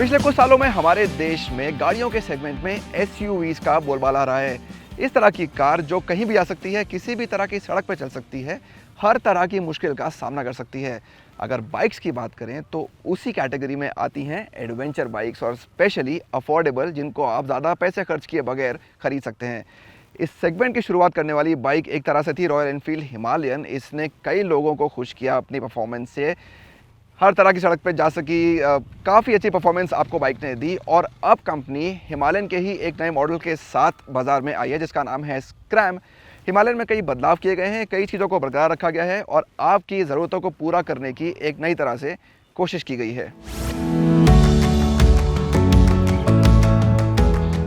पिछले कुछ सालों में हमारे देश में गाड़ियों के सेगमेंट में एसयूवीज का बोलबाला रहा है। इस तरह की कार जो कहीं भी जा सकती है, किसी भी तरह की सड़क पर चल सकती है, हर तरह की मुश्किल का सामना कर सकती है। अगर बाइक्स की बात करें तो उसी कैटेगरी में आती हैं एडवेंचर बाइक्स और स्पेशली अफोर्डेबल, जिनको आप ज़्यादा पैसे खर्च किए बगैर खरीद सकते हैं। इस सेगमेंट की शुरुआत करने वाली बाइक एक तरह से थी रॉयल एनफील्ड हिमालयन। इसने कई लोगों को खुश किया अपनी परफॉर्मेंस से, हर तरह की सड़क पे जा सकी, काफ़ी अच्छी परफॉर्मेंस आपको बाइक ने दी। और अब कंपनी हिमालयन के ही एक नए मॉडल के साथ बाज़ार में आई है जिसका नाम है स्क्रैम। हिमालयन में कई बदलाव किए गए हैं, कई चीज़ों को बरकरार रखा गया है और आपकी ज़रूरतों को पूरा करने की एक नई तरह से कोशिश की गई है।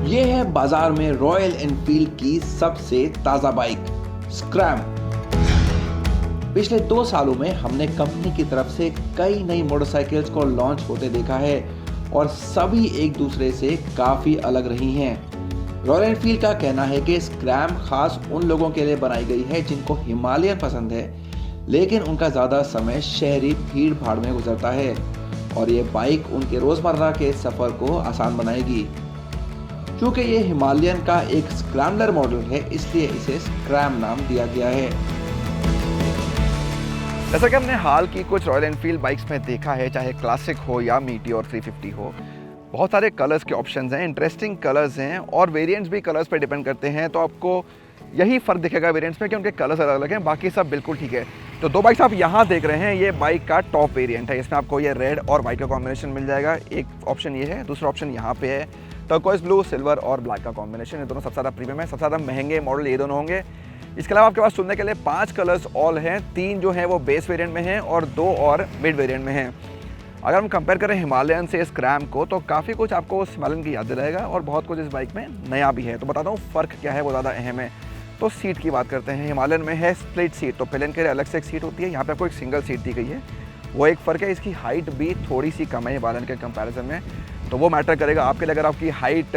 ये है बाजार में रॉयल एनफील्ड की सबसे ताज़ा बाइक स्क्रैम। पिछले 2 सालों में हमने कंपनी की तरफ से कई नई मोटरसाइकिल्स को लॉन्च होते देखा है और सभी एक दूसरे से काफ़ी अलग रही हैं। रॉयल एनफील्ड का कहना है कि स्क्रैम खास उन लोगों के लिए बनाई गई है जिनको हिमालयन पसंद है, लेकिन उनका ज़्यादा समय शहरी भीड़ भाड़ में गुजरता है और ये बाइक उनके रोज़मर्रा के सफ़र को आसान बनाएगी। क्योंकि ये हिमालयन का एक स्क्रैम्बलर मॉडल है, इसलिए इसे स्क्रैम नाम दिया गया है। जैसा कि हमने हाल की कुछ रॉयल एनफील्ड बाइक्स में देखा है, चाहे क्लासिक हो या मीटियोर 350 हो, बहुत सारे कलर्स के ऑप्शंस हैं, इंटरेस्टिंग कलर्स हैं और वेरिएंट्स भी कलर्स पे डिपेंड करते हैं। तो आपको यही फ़र्क दिखेगा वेरिएंट्स में कि उनके कलर्स अलग अलग हैं, बाकी सब बिल्कुल ठीक है। तो 2 बाइक्स आप यहाँ देख रहे हैं, ये बाइक का टॉप वेरिएंट है। इसमें आपको ये रेड और वाइट का कॉम्बिनेशन मिल जाएगा। एक ऑप्शन ये है, दूसरा ऑप्शन यहाँ पे है टर्कोइज ब्लू, सिल्वर और ब्लैक का कॉम्बिनेशन। ये दोनों सबसे ज़्यादा प्रीमियम है, सबसे ज़्यादा महंगे मॉडल ये दोनों होंगे। इसके अलावा आपके पास चुनने के लिए 5 कलर्स ऑल हैं, 3 जो हैं वो बेस वेरिएंट में हैं और 2 और मिड वेरिएंट में हैं। अगर हम कंपेयर करें हिमालयन से स्क्रैम को तो काफ़ी कुछ आपको उस हिमालयन की याद दिलाएगा और बहुत कुछ इस बाइक में नया भी है। तो बताता हूँ फ़र्क क्या है, वो ज़्यादा अहम है। तो सीट की बात करते हैं। हिमालयन में है स्प्लिट सीट, तो प्लेन के लिए अलग से एक सीट होती है, यहाँ पर आपको एक सिंगल सीट दी गई है। वो एक फ़र्क है। इसकी हाइट भी थोड़ी सी कम है हिमालयन के कंपैरिजन में, तो वो मैटर करेगा आपके लिए। अगर आपकी हाइट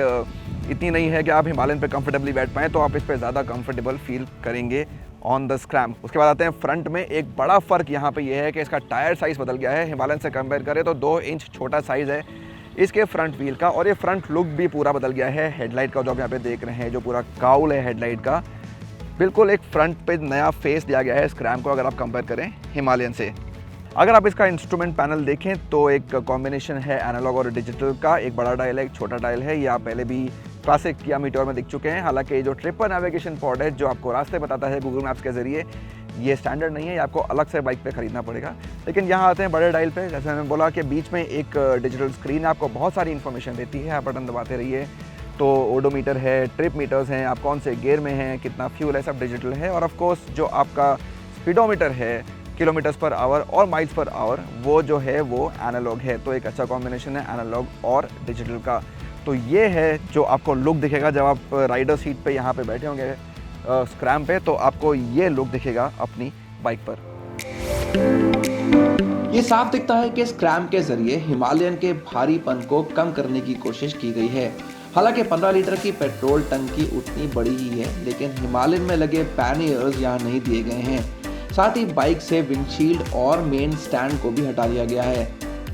इतनी नहीं है कि आप हिमालयन पे कंफर्टेबली बैठ पाएँ तो आप इस पर ज़्यादा कंफर्टेबल फील करेंगे ऑन द स्क्रैम। उसके बाद आते हैं फ्रंट में। एक बड़ा फ़र्क यहाँ पे ये है कि इसका टायर साइज़ बदल गया है। हिमालयन से कंपेयर करें तो 2 इंच छोटा साइज़ है इसके फ्रंट व्हील का और ये फ्रंट लुक भी पूरा बदल गया है। हेडलाइट का जो आप यहाँ पे देख रहे हैं, जो पूरा काउल है हेडलाइट का, बिल्कुल एक फ्रंट पे नया फेस दिया गया है स्क्रैम को अगर आप कंपेयर करें हिमालयन से। अगर आप इसका इंस्ट्रूमेंट पैनल देखें तो एक कॉम्बिनेशन है एनालॉग और डिजिटल का। एक बड़ा डायल है, एक छोटा डायल है। ये आप पहले भी क्लासिक या मीटियोर में दिख चुके हैं। हालांकि जो ट्रिपर नेविगेशन पॉड है जो आपको रास्ते बताता है गूगल मैप्स के ज़रिए, ये स्टैंडर्ड नहीं है, ये आपको अलग से बाइक पे ख़रीदना पड़ेगा। लेकिन यहाँ आते हैं बड़े डायल पे। जैसे मैंने बोला कि बीच में एक डिजिटल स्क्रीन आपको बहुत सारी इन्फॉर्मेशन देती है, आप बटन दबाते रहिए। तो ओडोमीटर है, ट्रिप मीटर्स हैं, आप कौन से गियर में हैं, कितना फ्यूल है, सब डिजिटल है। और ऑफकोर्स जो आपका स्पीडोमीटर है, किलोमीटर्स पर आवर और माइल्स पर आवर, वो जो है वो एनालॉग है। तो एक अच्छा कॉम्बिनेशन है एनालॉग और डिजिटल का। तो ये है जो आपको लुक दिखेगा जब आप राइडर सीट पे यहाँ पे बैठे होंगे स्क्रैम पे, तो आपको ये लुक दिखेगा अपनी बाइक पर। ये साफ दिखता है कि स्क्रैम के जरिए हिमालयन के भारीपन को कम करने की कोशिश की गई है। हालांकि 15 लीटर की पेट्रोल टंकी उतनी बड़ी ही है, लेकिन हिमालयन में लगे पैनियर्स यहाँ नहीं दिए गए हैं। साथ ही बाइक से विंडशील्ड और मेन स्टैंड को भी हटा दिया गया है।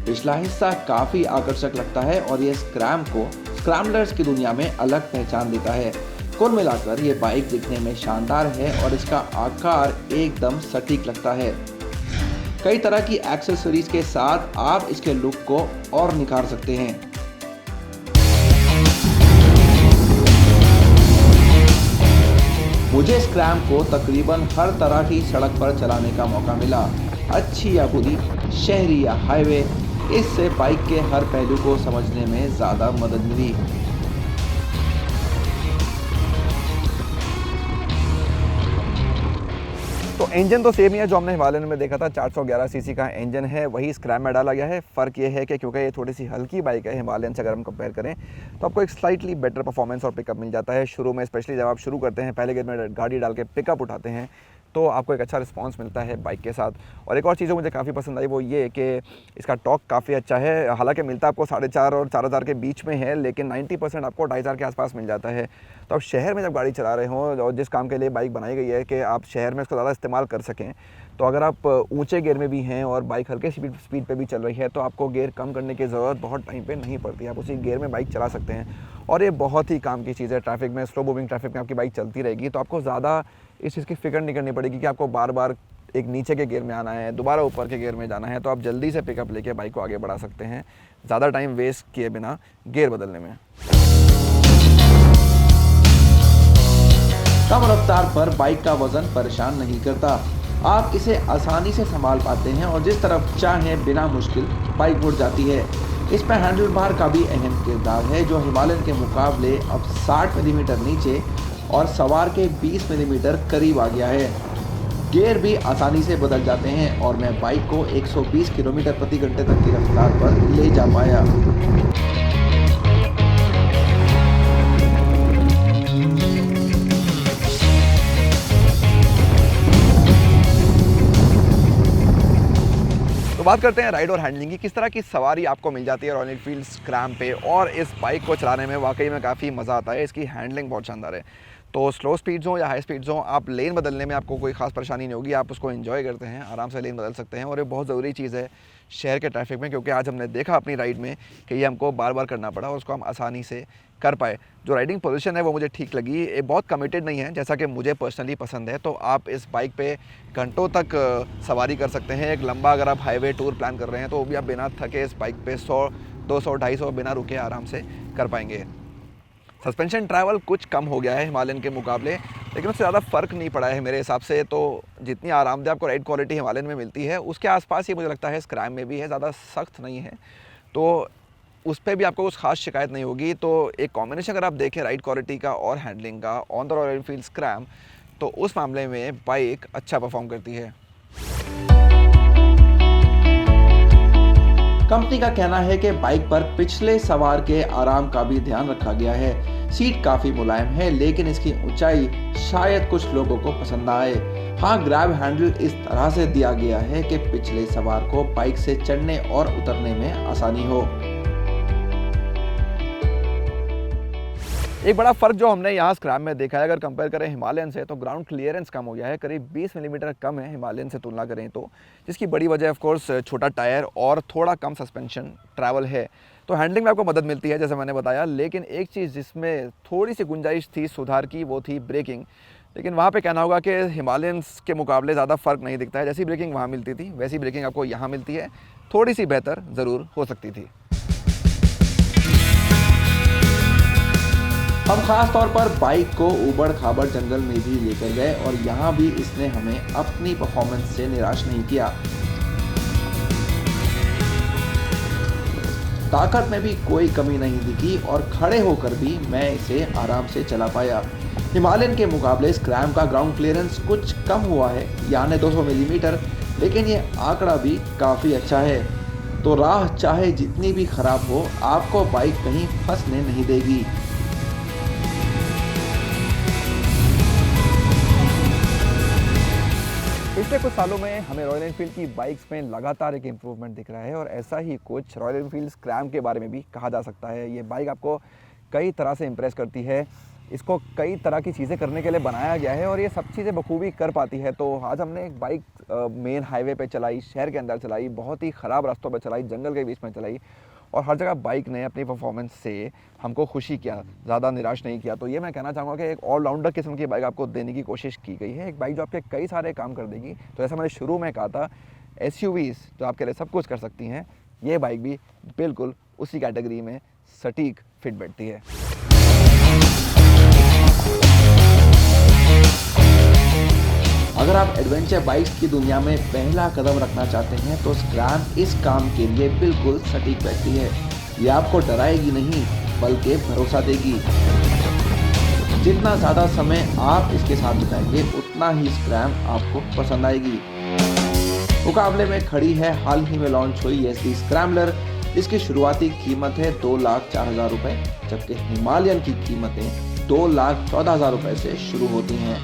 पिछला हिस्सा काफी आकर्षक लगता है और ये स्क्रैम को स्क्रैम्बलर्स की दुनिया में अलग पहचान देता है। कुल मिलाकर ये बाइक दिखने में शानदार है और इसका आकार एकदम सटीक लगता है। कई तरह की एक्सेसरीज के साथ आप इसके लुक को और निखार सकते हैं। मुझे स्क्रैम को तकरीबन हर तरह की सड़क पर चलाने का मौका मिला, अच्छी या बुरी, शहरी या हाईवे। इससे बाइक के हर पहलू को समझने में ज़्यादा मदद मिली। तो इंजन तो सेम ही है जो हमने हिमालयन में देखा था। 411 सीसी का इंजन है, वही स्क्रैम में डाला गया है। फ़र्क ये है कि क्योंकि ये थोड़ी सी हल्की बाइक है हिमालयन से अगर हम कंपेयर करें तो आपको एक स्लाइटली बेटर परफॉर्मेंस और पिकअप मिल जाता है। शुरू में स्पेशली जब आप शुरू करते हैं, पहले गियर में गाड़ी डाल के पिकअप उठाते हैं, तो आपको एक अच्छा रिस्पांस मिलता है बाइक के साथ। और एक और चीज़ जो मुझे काफ़ी पसंद आई वो ये कि इसका टॉर्क काफ़ी अच्छा है। हालांकि मिलता आपको 4.5 और 4,000 के बीच में है, लेकिन 90% आपको 2,500 के आसपास मिल जाता है। तो आप शहर में जब गाड़ी चला रहे हों, और जिस काम के लिए बाइक बनाई गई है कि आप शहर में इसको ज़्यादा इस्तेमाल कर सकें, तो अगर आप ऊंचे गियर में भी हैं और बाइक हल्के स्पीड पे भी चल रही है तो आपको गियर कम करने की ज़रूरत बहुत टाइम पे नहीं पड़ती। आप उसी गियर में बाइक चला सकते हैं और ये बहुत ही काम की चीज़ है। ट्रैफिक में, स्लो मूविंग ट्रैफिक में आपकी बाइक चलती रहेगी तो आपको ज़्यादा इस चीज़ की फ़िक्र नहीं करनी पड़ेगी कि आपको बार बार एक नीचे के गियर में आना है, दोबारा ऊपर के गियर में जाना है। तो आप जल्दी से पिकअप लेके बाइक को आगे बढ़ा सकते हैं ज़्यादा टाइम वेस्ट किए बिना गियर बदलने में। कम रफ्तार पर बाइक का वजन परेशान नहीं करता। आप इसे आसानी से संभाल पाते हैं और जिस तरफ चाहें बिना मुश्किल बाइक मुड़ जाती है। इसमें हैंडल बार का भी अहम किरदार है जो हिमालयन के मुकाबले अब 60 मिलीमीटर नीचे और सवार के 20 मिलीमीटर करीब आ गया है। गियर भी आसानी से बदल जाते हैं और मैं बाइक को 120 किलोमीटर प्रति घंटे तक की रफ्तार पर ले जा पाया। तो बात करते हैं राइड और हैंडलिंग की। किस तरह की सवारी आपको मिल जाती है रॉयल एनफील्ड स्क्रैम पे, और इस बाइक को चलाने में वाकई में काफ़ी मज़ा आता है। इसकी हैंडलिंग बहुत शानदार है। तो स्लो स्पीड्स हो या हाई स्पीड्स हो, आप लेन बदलने में आपको कोई ख़ास परेशानी नहीं होगी। आप उसको एंजॉय करते हैं, आराम से लेन बदल सकते हैं और ये बहुत ज़रूरी चीज़ है शहर के ट्रैफिक में, क्योंकि आज हमने देखा अपनी राइड में कि ये हमको बार बार करना पड़ा और उसको हम आसानी से कर पाए। जो राइडिंग पोजीशन है वो मुझे ठीक लगी। ये बहुत कमिटेड नहीं है जैसा कि मुझे पर्सनली पसंद है। तो आप इस बाइक पे घंटों तक सवारी कर सकते हैं। एक लंबा अगर आप हाईवे टूर प्लान कर रहे हैं तो वो भी आप बिना थके इस बाइक पे 100, 200, 250 बिना रुके आराम से कर पाएंगे। सस्पेंशन ट्रैवल कुछ कम हो गया है हिमालयन के मुकाबले, लेकिन उससे ज़्यादा फ़र्क नहीं पड़ा है मेरे हिसाब से। तो जितनी आरामदेह आपको राइड क्वालिटी हिमालयन में मिलती है उसके आसपास ही मुझे लगता है स्क्रैम में भी है। ज़्यादा सख्त नहीं है तो उस पर भी आपको कुछ खास शिकायत नहीं होगी। तो एक कॉम्बिनेशन अगर आप देखें राइड क्वालिटी का और हैंडलिंग का on the royal Enfield scrum, तो उस मामले में बाइक अच्छा परफॉर्म करती है। कंपनी का कहना है कि बाइक पर पिछले सवार के आराम का भी ध्यान रखा गया है। सीट काफी मुलायम है लेकिन इसकी ऊंचाई शायद कुछ लोगों को पसंद ना आए। हाँ, ग्रैब हैंडल इस तरह से दिया गया है कि पिछले सवार को बाइक से चढ़ने और उतरने में आसानी हो। एक बड़ा फ़र्क जो हमने यहाँ स्क्रैम में देखा है, अगर कंपेयर करें हिमालयन से, तो ग्राउंड क्लियरेंस कम हो गया है। करीब 20 मिलीमीटर कम है हिमालयन से तुलना करें तो, जिसकी बड़ी वजह ऑफ कोर्स छोटा टायर और थोड़ा कम सस्पेंशन ट्रैवल है। तो हैंडलिंग में आपको मदद मिलती है जैसे मैंने बताया, लेकिन एक चीज़ जिसमें थोड़ी सी गुंजाइश थी सुधार की वो थी ब्रेकिंग। लेकिन वहाँ पे कहना होगा कि हिमालयंस के मुकाबले ज़्यादा फ़र्क नहीं दिखता है। जैसी ब्रेकिंग वहाँ मिलती थी वैसी ब्रेकिंग आपको यहाँ मिलती है। थोड़ी सी बेहतर ज़रूर हो सकती थी। हम खास तौर पर बाइक को ऊबड़ खाबड़ जंगल में भी लेकर गए और यहाँ भी इसने हमें अपनी परफॉर्मेंस से निराश नहीं किया। ताकत में भी कोई कमी नहीं दिखी और खड़े होकर भी मैं इसे आराम से चला पाया। हिमालयन के मुकाबले स्क्रैम का ग्राउंड क्लियरेंस कुछ कम हुआ है, यानी 200 मिलीमीटर, लेकिन ये आंकड़ा भी काफ़ी अच्छा है। तो राह चाहे जितनी भी खराब हो, आपको बाइक कहीं फंसने नहीं देगी। पिछले कुछ सालों में हमें रॉयल एनफील्ड की बाइक्स में लगातार एक इम्प्रूवमेंट दिख रहा है और ऐसा ही कुछ रॉयल एनफील्ड स्क्रैम के बारे में भी कहा जा सकता है। ये बाइक आपको कई तरह से इम्प्रेस करती है। इसको कई तरह की चीज़ें करने के लिए बनाया गया है और ये सब चीज़ें बखूबी कर पाती है। तो आज हमने एक बाइक मेन हाईवे पे चलाई, शहर के अंदर चलाई, बहुत ही ख़राब रास्तों पर चलाई, जंगल के बीच में चलाई और हर जगह बाइक ने अपनी परफॉर्मेंस से हमको खुशी किया, ज़्यादा निराश नहीं किया। तो ये मैं कहना चाहूँगा कि एक ऑलराउंडर किस्म की बाइक आपको देने की कोशिश की गई है। एक बाइक जो आपके कई सारे काम कर देगी। तो जैसा मैंने शुरू में कहा था, SUVs जो आपके लिए सब कुछ कर सकती हैं, ये बाइक भी बिल्कुल उसी कैटेगरी में सटीक फिट बैठती है। अगर आप एडवेंचर बाइक्स की दुनिया में पहला कदम रखना चाहते हैं तो स्क्रैम इस काम के लिए बिल्कुल सटीक बैठती है। ये आपको डराएगी नहीं बल्कि भरोसा देगी। जितना ज़्यादा समय आप इसके साथ बिताएंगे उतना ही स्क्रैम आपको पसंद आएगी। मुकाबले में खड़ी है हाल ही में लॉन्च हुई SD स्क्रैम्बलर। इसकी शुरुआती कीमत है 2,04,000 रुपये, जबकि हिमालयन की कीमतें 2,14,000 रुपये से शुरू होती हैं।